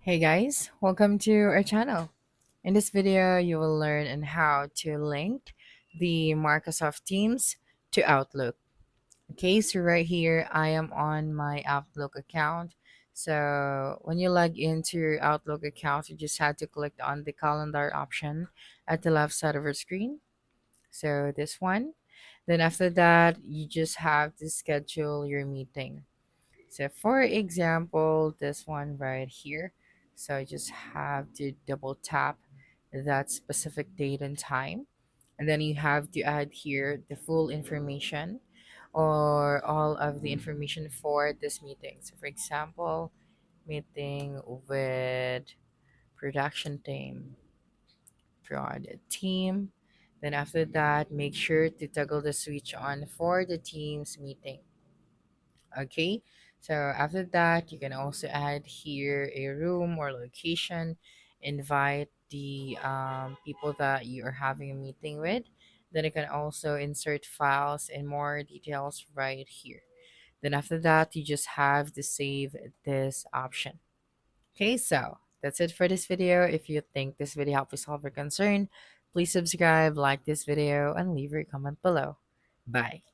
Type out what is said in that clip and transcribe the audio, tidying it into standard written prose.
Hey guys, welcome to our channel. In this video, you will learn on how to link the Microsoft Teams to Outlook. Okay, so right here, I am on my Outlook account. So when you log into your Outlook account, you just have to click on the calendar option at the left side of your screen. So this one. Then after that, you just have to schedule your meeting. So for example, this one right here. So I just have to double tap that specific date and time. And then you have to add here the full information or all of the information for this meeting. So for example, meeting with production team. Then after that, make sure to toggle the switch on for the team's meeting. Okay, so after that, you can also add here a room or location, invite the people that you are having a meeting with. Then you can also insert files and more details right here. Then after that, you just have to save this option. Okay, so that's it for this video. If you think this video helped you solve your concern, please subscribe, like this video, and leave your comment below. Bye.